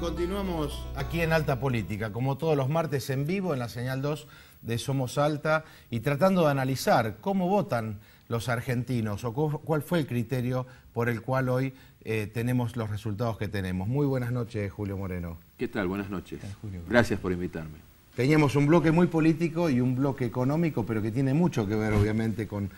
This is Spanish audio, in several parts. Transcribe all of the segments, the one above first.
continuamos aquí en Alta Política, como todos los martes en vivo en la señal 2 de Somos Alta y tratando de analizar cómo votan los argentinos o cuál fue el criterio por el cual hoy tenemos los resultados que tenemos. Muy buenas noches, Julio Moreno. ¿Qué tal? Buenas noches. Gracias por invitarme. Teníamos un bloque muy político y un bloque económico, pero que tiene mucho que ver, obviamente, con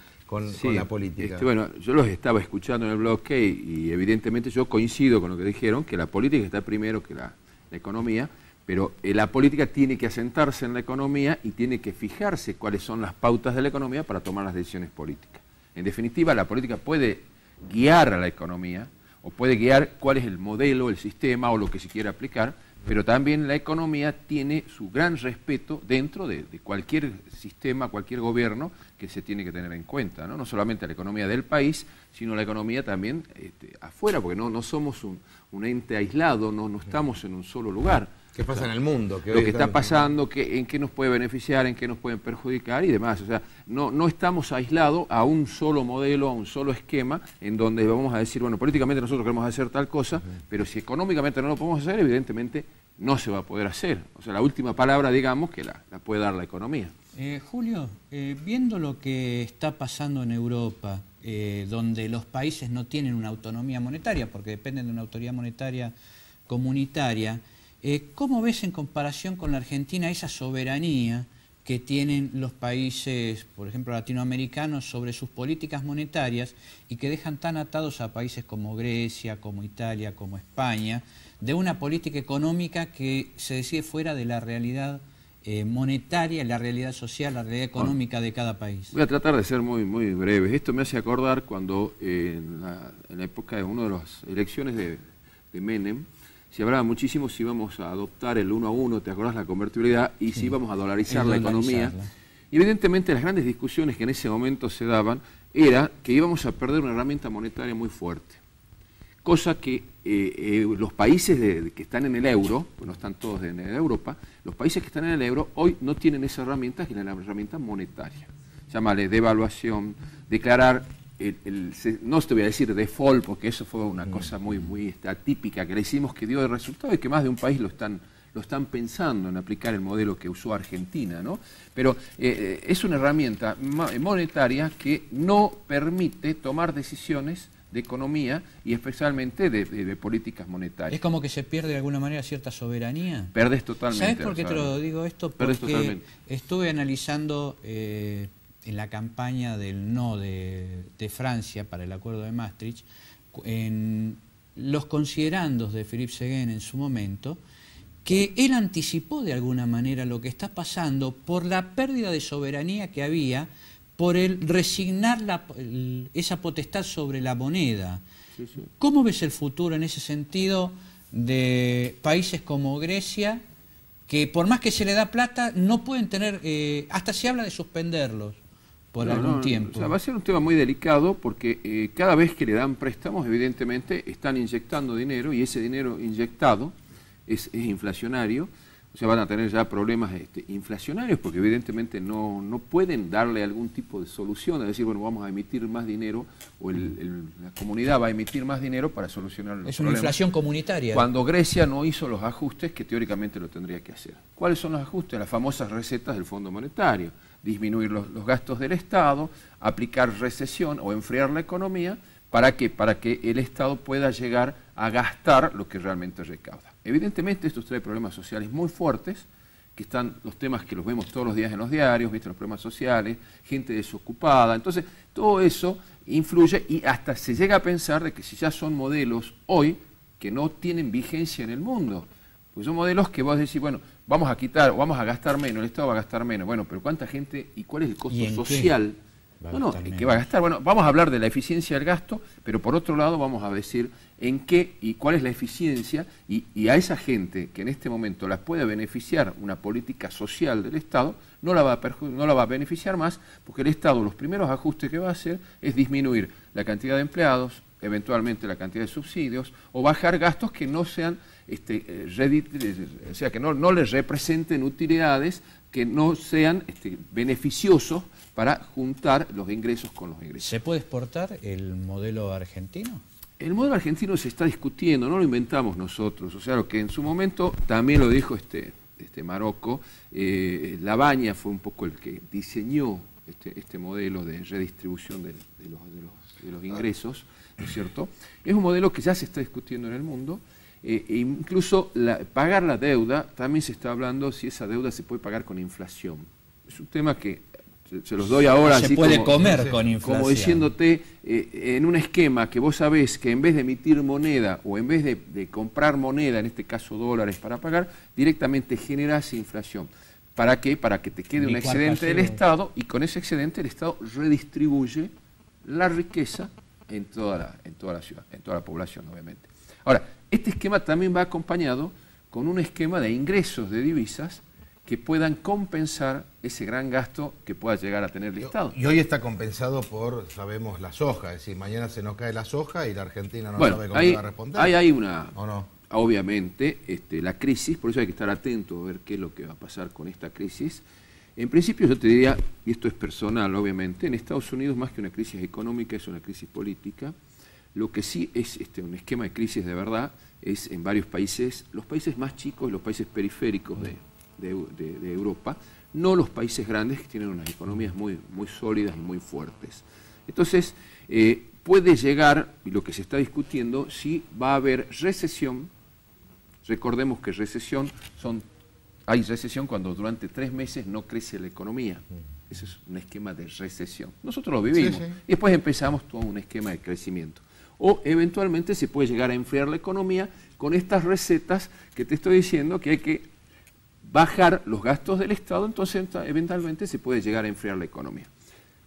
la política. Bueno, yo los estaba escuchando en el bloque y evidentemente yo coincido con lo que dijeron, que la política está primero que la economía, pero la política tiene que asentarse en la economía y tiene que fijarse cuáles son las pautas de la economía para tomar las decisiones políticas. En definitiva, la política puede guiar a la economía o puede guiar cuál es el modelo, el sistema o lo que se quiera aplicar, pero también la economía tiene su gran respeto dentro de cualquier sistema, cualquier gobierno que se tiene que tener en cuenta, ¿no? No solamente la economía del país, sino la economía también afuera, porque no somos un ente aislado, no estamos en un solo lugar. ¿Qué pasa en el mundo? Lo que está pasando, en qué nos puede beneficiar, en qué nos pueden perjudicar y demás. O sea, no estamos aislados a un solo modelo, a un solo esquema, en donde vamos a decir, bueno, políticamente nosotros queremos hacer tal cosa, pero si económicamente no lo podemos hacer, evidentemente no se va a poder hacer. O sea, la última palabra, digamos, que la puede dar la economía. Julio, viendo lo que está pasando en Europa, donde los países no tienen una autonomía monetaria, porque dependen de una autoridad monetaria comunitaria, ¿cómo ves en comparación con la Argentina esa soberanía que tienen los países, por ejemplo, latinoamericanos sobre sus políticas monetarias y que dejan tan atados a países como Grecia, como Italia, como España, de una política económica que se decide fuera de la realidad monetaria, la realidad social, la realidad económica de cada país? Voy a tratar de ser muy breve. Esto me hace acordar cuando en la época de una de las elecciones de Menem, se hablaba muchísimo si íbamos a adoptar el 1 a 1, ¿te acordás? La convertibilidad, y si íbamos a dolarizar la economía. Y evidentemente las grandes discusiones que en ese momento se daban era que íbamos a perder una herramienta monetaria muy fuerte. Cosa que los países que están en el euro, pues no están todos en Europa, los países que están en el euro hoy no tienen esa herramienta, que es la herramienta monetaria. Llámale devaluación, declarar... no te voy a decir default, porque eso fue una cosa muy atípica que le hicimos, que dio el resultado y que más de un país lo están pensando en aplicar el modelo que usó Argentina, ¿no? Pero es una herramienta monetaria que no permite tomar decisiones de economía y especialmente de políticas monetarias. ¿Es como que se pierde de alguna manera cierta soberanía? Perdés totalmente. ¿Sabes por qué te lo digo esto? Porque estuve analizando... en la campaña del no de Francia para el acuerdo de Maastricht, en los considerandos de Philippe Séguin en su momento, que él anticipó de alguna manera lo que está pasando por la pérdida de soberanía que había, por el resignar esa potestad sobre la moneda. Sí, sí. ¿Cómo ves el futuro en ese sentido de países como Grecia, que por más que se le da plata, no pueden tener, hasta se habla de suspenderlos por algún tiempo? O sea, va a ser un tema muy delicado porque cada vez que le dan préstamos, evidentemente están inyectando dinero y ese dinero inyectado es inflacionario. O sea, van a tener ya problemas inflacionarios porque evidentemente no pueden darle algún tipo de solución, es decir, bueno, vamos a emitir más dinero o la comunidad va a emitir más dinero para solucionar los problemas. Es una inflación comunitaria. Cuando Grecia no hizo los ajustes que teóricamente lo tendría que hacer. ¿Cuáles son los ajustes? Las famosas recetas del Fondo Monetario. Disminuir los gastos del Estado, aplicar recesión o enfriar la economía, ¿para qué? Para que el Estado pueda llegar a gastar lo que realmente recauda. Evidentemente esto trae problemas sociales muy fuertes, que están los temas que los vemos todos los días en los diarios, ¿viste? Los problemas sociales, gente desocupada. Entonces, todo eso influye y hasta se llega a pensar de que si ya son modelos hoy que no tienen vigencia en el mundo, pues son modelos que vos decís, bueno, vamos a quitar o vamos a gastar menos, el Estado va a gastar menos. Bueno, pero ¿cuánta gente y cuál es el costo social? ¿Qué va a gastar? Bueno, vamos a hablar de la eficiencia del gasto, pero por otro lado vamos a decir en qué y cuál es la eficiencia y a esa gente que en este momento la puede beneficiar una política social del Estado, no la va a beneficiar más porque el Estado los primeros ajustes que va a hacer es disminuir la cantidad de empleados, eventualmente la cantidad de subsidios o bajar gastos que no sean, o sea, que no les representen utilidades que no sean beneficiosos para juntar los ingresos con los ingresos. ¿Se puede exportar el modelo argentino? El modelo argentino se está discutiendo, no lo inventamos nosotros. O sea, lo que en su momento también lo dijo Marocco, Lavagna fue un poco el que diseñó este modelo de redistribución de los ingresos, ¿no es cierto? Es un modelo que ya se está discutiendo en el mundo. E incluso pagar la deuda, también se está hablando si esa deuda se puede pagar con inflación. Es un tema que se los doy ahora. Se así puede como, comer con inflación. Como diciéndote, en un esquema que vos sabés que en vez de emitir moneda o en vez de comprar moneda, en este caso dólares para pagar, directamente generás inflación. ¿Para qué? Para que te quede un excedente del Estado y con ese excedente el Estado redistribuye la riqueza en toda la ciudad, en toda la población, obviamente. Ahora, este esquema también va acompañado con un esquema de ingresos de divisas que puedan compensar ese gran gasto que pueda llegar a tener el Estado. Y hoy está compensado por, sabemos, la soja, es decir, mañana se nos cae la soja y la Argentina no sabe cómo va a responder. Hay una, ¿o no? Obviamente, la crisis, por eso hay que estar atento a ver qué es lo que va a pasar con esta crisis. En principio yo te diría, y esto es personal obviamente, en Estados Unidos más que una crisis económica es una crisis política. Lo que sí es un esquema de crisis de verdad es en varios países, los países más chicos y los países periféricos de Europa, no los países grandes que tienen unas economías muy sólidas y muy fuertes. Entonces, puede llegar, y lo que se está discutiendo, si va a haber recesión. Recordemos que hay recesión cuando durante 3 meses no crece la economía. Ese es un esquema de recesión. Nosotros lo vivimos. Sí. Y después empezamos todo un esquema de crecimiento. O eventualmente se puede llegar a enfriar la economía con estas recetas que te estoy diciendo que hay que bajar los gastos del Estado, entonces eventualmente se puede llegar a enfriar la economía.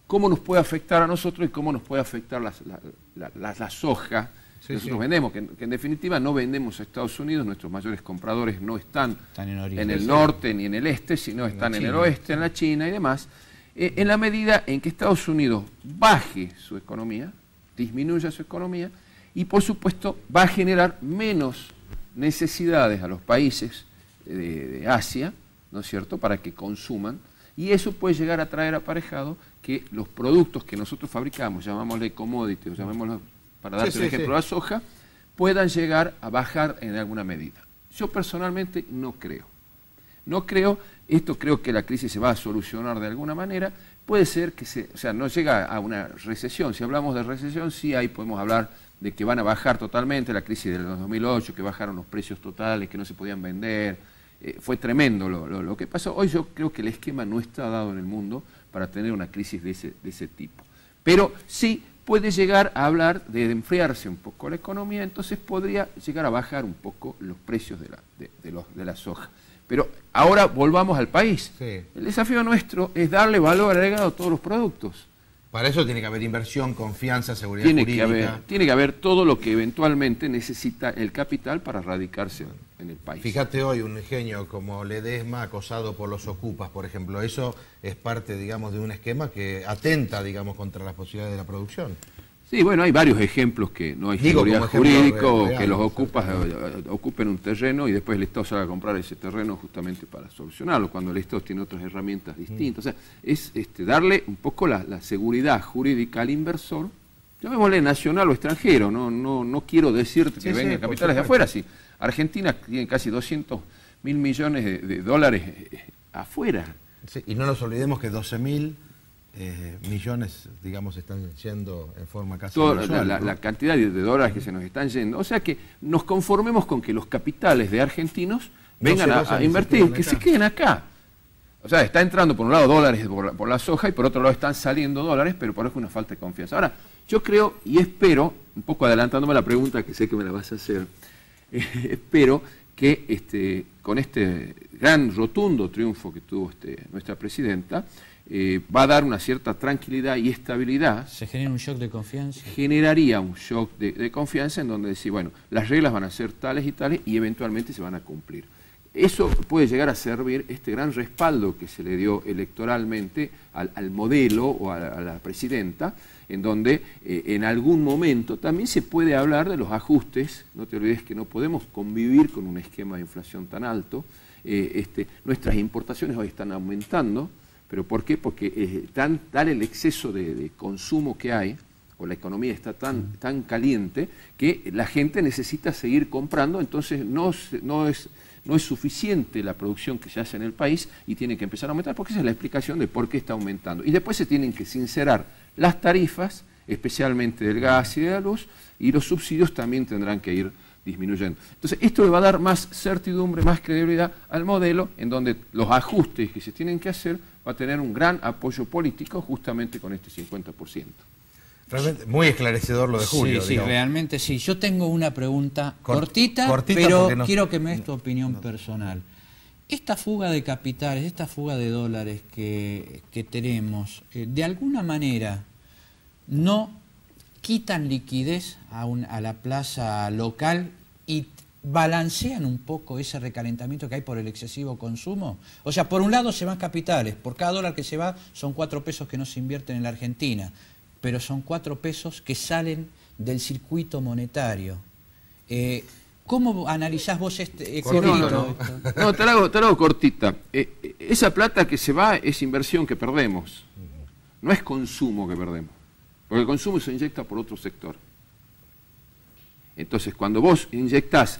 ¿Cómo nos puede afectar a nosotros y cómo nos puede afectar la soja? Sí, nosotros vendemos, que en definitiva no vendemos a Estados Unidos, nuestros mayores compradores no están en el norte ni en el este, sino están en el oeste, en la China y demás. En la medida en que Estados Unidos baje su economía, disminuya su economía, y por supuesto va a generar menos necesidades a los países de Asia, ¿no es cierto?, para que consuman, y eso puede llegar a traer aparejado que los productos que nosotros fabricamos, llamámosle commodities, llamémoslo, para darte un ejemplo, la soja, puedan llegar a bajar en alguna medida. Yo personalmente no creo. No creo, creo que la crisis se va a solucionar de alguna manera. Puede ser que no llega a una recesión. Si hablamos de recesión, sí, ahí podemos hablar de que van a bajar totalmente, la crisis del 2008, que bajaron los precios totales, que no se podían vender. Fue tremendo lo que pasó. Hoy yo creo que el esquema no está dado en el mundo para tener una crisis de ese tipo. Pero sí puede llegar a hablar de enfriarse un poco la economía, entonces podría llegar a bajar un poco los precios de la soja. Pero ahora volvamos al país. Sí. El desafío nuestro es darle valor agregado a todos los productos. Para eso tiene que haber inversión, confianza, seguridad jurídica. Tiene que haber todo lo que eventualmente necesita el capital para radicarse en el país. Fíjate hoy un ingenio como Ledesma acosado por los ocupas, por ejemplo. Eso es parte, digamos, de un esquema que atenta, digamos, contra las posibilidades de la producción. Sí, bueno, hay varios ejemplos que no hay seguridad jurídica o que los ocupas ocupen un terreno y después el Estado salga a comprar ese terreno justamente para solucionarlo, cuando el Estado tiene otras herramientas distintas. O sea, es darle un poco la seguridad jurídica al inversor, llamémosle nacional o extranjero, no quiero decirte que vengan capitales de afuera, sí. Argentina tiene casi 200.000 millones de dólares afuera. Sí, y no nos olvidemos que 12.000 millones, digamos, están yendo en forma casi mensual, la cantidad de dólares que se nos están yendo. O sea que nos conformemos con que los capitales de argentinos vengan a invertir, que se queden acá. O sea, está entrando por un lado dólares por la soja y por otro lado están saliendo dólares, pero por eso una falta de confianza. Ahora, yo creo y espero, un poco adelantándome a la pregunta que sé que me la vas a hacer, espero que con este gran rotundo triunfo que tuvo nuestra presidenta, va a dar una cierta tranquilidad y estabilidad. ¿Se genera un shock de confianza? Generaría un shock de confianza en donde decir, bueno, las reglas van a ser tales y tales y eventualmente se van a cumplir. Eso puede llegar a servir este gran respaldo que se le dio electoralmente al modelo o a la presidenta, en donde en algún momento también se puede hablar de los ajustes. No te olvides que no podemos convivir con un esquema de inflación tan alto. Nuestras importaciones hoy están aumentando. ¿Pero por qué? Porque tal el exceso de consumo que hay, o la economía está tan caliente que la gente necesita seguir comprando, entonces no es suficiente la producción que se hace en el país y tiene que empezar a aumentar, porque esa es la explicación de por qué está aumentando. Y después se tienen que sincerar las tarifas, especialmente del gas y de la luz, y los subsidios también tendrán que ir disminuyendo. Entonces, esto le va a dar más certidumbre, más credibilidad al modelo, en donde los ajustes que se tienen que hacer va a tener un gran apoyo político justamente con este 50%. Realmente muy esclarecedor lo de Julio. Sí, realmente sí. Yo tengo una pregunta cortita, pero quiero que me des tu opinión personal. Esta fuga de capitales, esta fuga de dólares que tenemos, de alguna manera no quitan liquidez a la plaza local y balancean un poco ese recalentamiento que hay por el excesivo consumo. O sea, por un lado se van capitales, por cada dólar que se va son 4 pesos que no se invierten en la Argentina, pero son 4 pesos que salen del circuito monetario. ¿Cómo analizás vos este cortito? No, te lo hago cortita. Esa plata que se va es inversión que perdemos, no es consumo que perdemos, porque el consumo se inyecta por otro sector. Entonces, cuando vos inyectás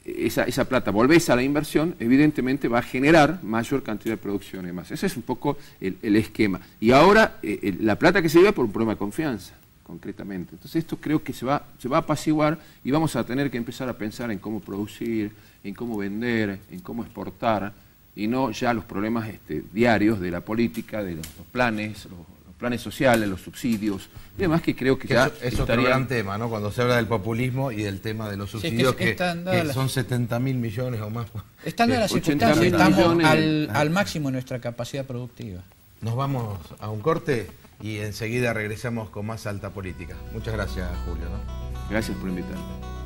esa plata, volvés a la inversión, evidentemente va a generar mayor cantidad de producción y demás. Ese es un poco el esquema. Y ahora la plata que se lleva por un problema de confianza, concretamente. Entonces esto creo que se va a apaciguar y vamos a tener que empezar a pensar en cómo producir, en cómo vender, en cómo exportar, y no ya los problemas diarios de la política, de los planes sociales, los subsidios y demás, que creo que ya es otro gran tema, ¿no? Cuando se habla del populismo y del tema de los subsidios, que son 70.000 millones o más. Están dadas las circunstancias, estamos al máximo de nuestra capacidad productiva. Nos vamos a un corte y enseguida regresamos con más Alta Política. Muchas gracias, Julio, ¿no? Gracias por invitarme.